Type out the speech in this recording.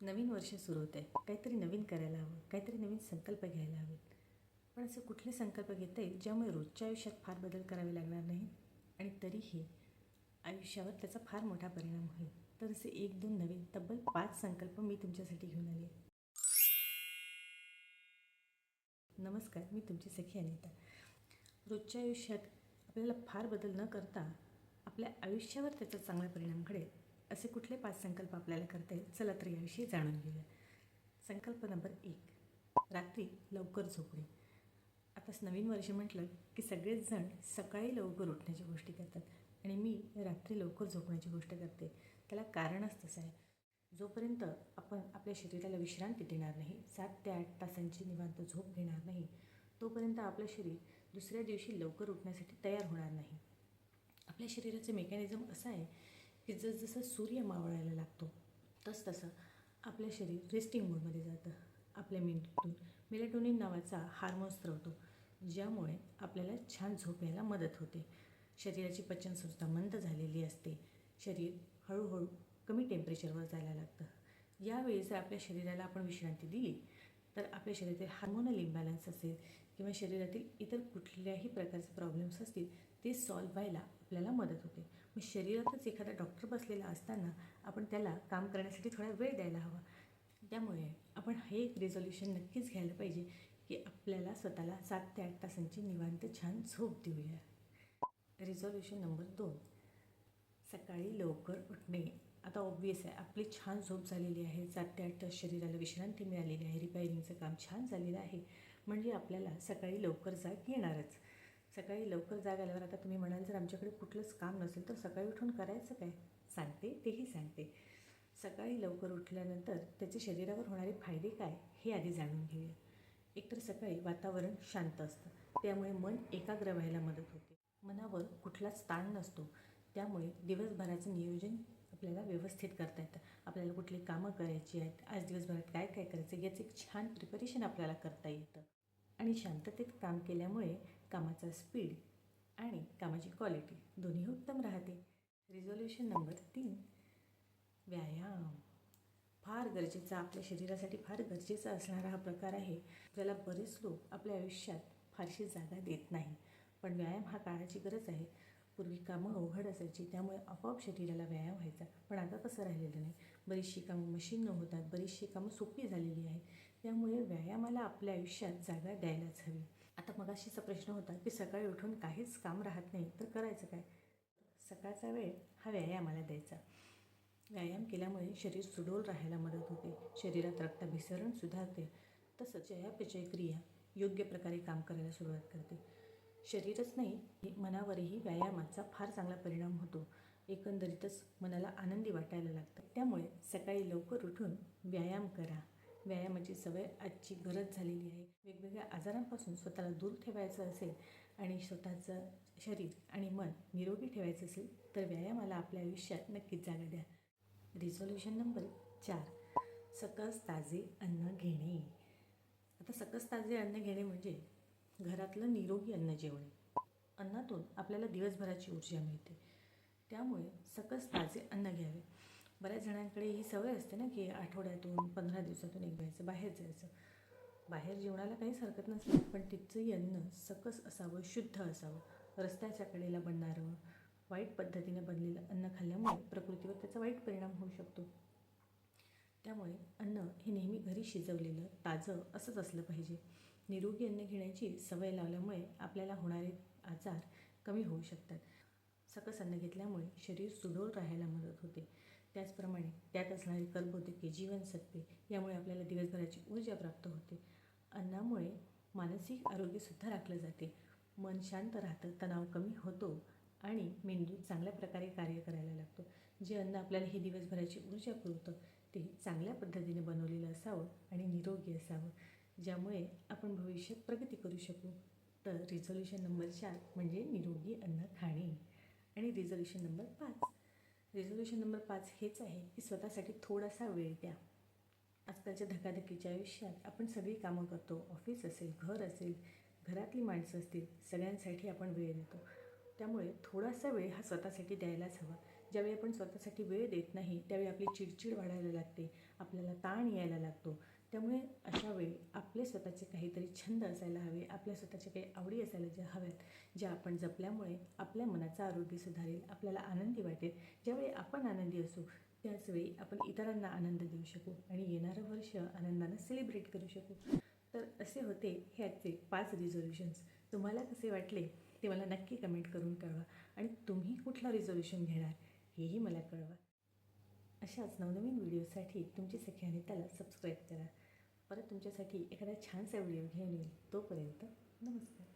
नवीन वर्ष सुरू होत आहे, काहीतरी नवीन करायला हवं, काहीतरी नवीन संकल्प घ्यायला हवेत. पण असे कुठले संकल्प घेता येईल ज्यामुळे रोजच्या आयुष्यात फार बदल करावे लागणार नाही आणि तरीही आयुष्यावर त्याचा फार मोठा परिणाम होईल. तर असे 1-2 नवीन तब्बल 5 संकल्प मी तुमच्यासाठी घेऊन आले आहे. नमस्कार, मी तुमची सखी अनिता. रोजच्या आयुष्यात आपल्याला फार बदल न करता आपल्या आयुष्यावर त्याचा चांगला परिणाम घडेल असे कुठले 5 संकल्प आपल्याला करता येईल, चला तर याविषयी जाणून घेऊया. संकल्प नंबर 1, रात्री लवकर झोपणे. आता नवीन वर्ष म्हटलं की सगळेच जण सकाळी लवकर उठण्याची गोष्टी करतात आणि मी रात्री लवकर झोपण्याची गोष्ट करते. त्याला कारणच तसं आहे. जोपर्यंत आपण आपल्या शरीराला विश्रांती देणार नाही, 7 ते 8 तासांची निवांत झोप घेणार नाही, तोपर्यंत आपलं शरीर दुसऱ्या दिवशी लवकर उठण्यासाठी तयार होणार नाही. आपल्या शरीराचं मेकॅनिझम असं आहे की जसजसं सूर्य मावळायला लागतो तसतसं आपलं शरीर रेस्टिंग मोडमध्ये जातं. आपल्या मेंदूतून मेलेटोनिन नावाचा हार्मोन स्त्रवतो, ज्यामुळे आपल्याला छान झोप यायला मदत होते. शरीराची पचनसंस्था मंद झालेली असते. शरीर हळूहळू कमी टेम्परेचरवर जायला लागतं. यावेळी जर आपल्या शरीराला आपण विश्रांती दिली तर आपल्या शरीरातील हार्मोनल इम्बॅलन्स असेल किंवा शरीरातील इतर कुठल्याही प्रकारचे प्रॉब्लेम्स असतील ते सॉल्व्ह व्हायला आपल्याला मदत होते. मग शरीरातच एखादा डॉक्टर बसलेला असताना आपण त्याला काम करण्यासाठी थोडा वेळ द्यायला हवा. त्यामुळे आपण हे एक रिझोल्यूशन नक्कीच घ्यायला पाहिजे की आपल्याला स्वतःला 7 ते 8 तासांची निवांत छान झोप देऊया. रिझोल्यूशन नंबर 2, सकाळी लवकर उठणे. आता ऑब्व्हियस आहे, आपली छान झोप झालेली आहे, 7 ते 8 तास शरीराला विश्रांती मिळालेली आहे, रिपेअरिंगचं काम छान झालेलं आहे, म्हणजे आपल्याला सकाळी लवकर जाग येणारच. सकाळी लवकर जाग आल्यावर आता तुम्ही म्हणाल जर आमच्याकडे कुठलंच काम नसेल तर सकाळी उठून करायचं काय? सांगते, तेही सांगते. सकाळी लवकर उठल्यानंतर त्याचे शरीरावर होणारे फायदे काय हे आधी जाणून घेऊया. एकतर सकाळी वातावरण शांत असतं, त्यामुळे मन एकाग्र व्हायला मदत होते. मनावर कुठलाच ताण नसतो, त्यामुळे दिवसभराचं नियोजन आपल्याला व्यवस्थित करता येतं. आपल्याला कुठली कामं करायची आहेत, आज दिवसभरात काय काय करायचं याचं एक छान प्रिपरेशन आपल्याला करता येतं. आणि शांततेत काम केल्यामुळे कामाचा स्पीड आणि कामाची क्वालिटी दोन्ही उत्तम राहते. रिझोल्यूशन नंबर 3, व्यायाम. फार गरजेचा, आपल्या शरीरासाठी फार गरजेचा असणारा हा प्रकार आहे, ज्याला बरेच लोक आपल्या आयुष्यात फारशी जागा देत नाही. पण व्यायाम हा काळाची गरज आहे. पूर्वी कामं अवघड असायची, त्यामुळे आपोआप शरीराला व्यायाम व्हायचा. पण आता तसं राहिलेलं नाही. बरीचशी कामं मशीननं होतात, बरीचशी कामं सोपी झालेली आहेत. त्यामुळे व्यायामाला आपल्या आयुष्यात जागा द्यायलाच हवी. आता मगाशीचा प्रश्न होता की सकाळी उठून काहीच काम राहत नाही तर करायचं काय? सकाळचा वेळ हा व्यायामाला द्यायचा. व्यायाम केल्यामुळे शरीर सुडौल राहायला मदत होते, शरीरात रक्ताभिसरण सुधारते, तसंच चयापचय क्रिया योग्य प्रकारे काम करायला सुरुवात करते. शरीरच नाही, मनावरही व्यायामाचा फार चांगला परिणाम होतो. एकंदरीतच मनाला आनंदी वाटायला लागतं. त्यामुळे सकाळी लवकर उठून व्यायाम करा. व्यायामाची सवय आजची गरज झालेली आहे. वेगवेगळ्या आजारांपासून स्वतःला दूर ठेवायचं असेल आणि स्वतःचं शरीर आणि मन निरोगी ठेवायचं असेल तर व्यायामाला आपल्या आयुष्यात नक्कीच जागा द्या. रिझोल्यूशन नंबर 4, सकस ताजे अन्न घेणे. आता सकस ताजे अन्न घेणे म्हणजे घरातलं निरोगी अन्न जेवणे. अन्नातून आपल्याला दिवसभराची ऊर्जा मिळते, त्यामुळे सकस ताजे अन्न घ्यावे. बऱ्याच जणांकडे ही सवय असते ना की आठवड्यातून 15 दिवसातून एकदा जायचं, बाहेर जायचं. बाहेर जेवणाला काहीच हरकत नसते, पण तिथचंही अन्न सकस असावं, शुद्ध असावं. रस्त्याच्या कडेला बनणारं, वाईट पद्धतीने बनलेलं अन्न खाल्ल्यामुळे प्रकृतीवर त्याचा वाईट परिणाम होऊ शकतो. त्यामुळे अन्न हे नेहमी घरी शिजवलेलं ताजं असंच असलं पाहिजे. निरोगी अन्न घेण्याची सवय लावल्यामुळे आपल्याला होणारे आजार कमी होऊ शकतात. सकस अन्न घेतल्यामुळे शरीर सुडौल राहायला मदत होते. त्याचप्रमाणे त्यात असणारी कर्बोदके, जीवनसत्वे यामुळे आपल्याला दिवसभराची ऊर्जा प्राप्त होते. अन्नामुळे मानसिक आरोग्यसुद्धा राखलं जाते. मन शांत राहतं, तणाव कमी होतो आणि मेंदू चांगल्या प्रकारे कार्य करायला लागतो. जे अन्न आपल्याला ही दिवसभराची ऊर्जा पुरवतं ते चांगल्या पद्धतीने बनवलेलं असावं आणि निरोगी असावं, ज्यामुळे आपण भविष्यात प्रगती करू शकू. तर रिझोल्यूशन नंबर 4 म्हणजे निरोगी अन्न खाणे. आणि रिझोल्यूशन नंबर 5, रिझोल्यूशन नंबर 5 हेच आहे की स्वतःसाठी थोडासा वेळ द्या. आजकालच्या धकाधकीच्या आयुष्यात आपण सगळी कामं करतो, ऑफिस असेल, घर असेल, घरातली माणसं असतील, सगळ्यांसाठी आपण वेळ देतो. त्यामुळे थोडासा वेळ हा स्वतःसाठी द्यायलाच हवा. ज्यावेळी आपण स्वतःसाठी वेळ देत नाही त्यावेळी आपली चिडचिड वाढायला लागते, आपल्याला ताण यायला लागतो. त्यामुळे अशा वेळी आपले स्वतःचे काहीतरी छंद असायला हवे, आपल्या स्वतःच्या काही आवडी असायला ज्या हव्यात, ज्या आपण जपल्यामुळे आपल्या मनाचं आरोग्य सुधारेल, आपल्याला आनंदी वाटेल. ज्यावेळी आपण आनंदी असू त्याचवेळी आपण इतरांना आनंद देऊ शकू आणि येणारं वर्ष आनंदानं सेलिब्रेट करू शकू. तर असे होते हे आजचे 5 रिझोल्युशन्स. तुम्हाला कसे वाटले ते मला नक्की कमेंट करून कळवा आणि तुम्ही कुठला रिझोल्युशन घेणार हेही मला कळवा. अशाच नवनवीन व्हिडिओसाठी तुमची सखी अनिताला सबस्क्राईब करा. परत तुमच्यासाठी एखादा छानसा व्हिडिओ घेऊन येईल. तोपर्यंत नमस्कार.